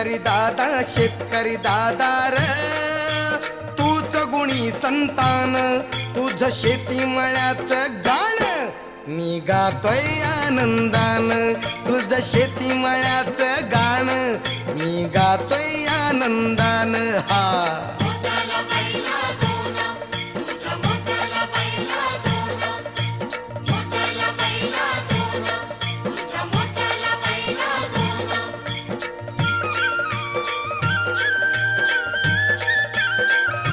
शेतकरी दादा र तूच गुणी संतान, तुझ शेती मळ्याचं गाण मी गातोय आनंदान, तुझ शेती मळ्याचं गाण मी गातोय आनंदान. हा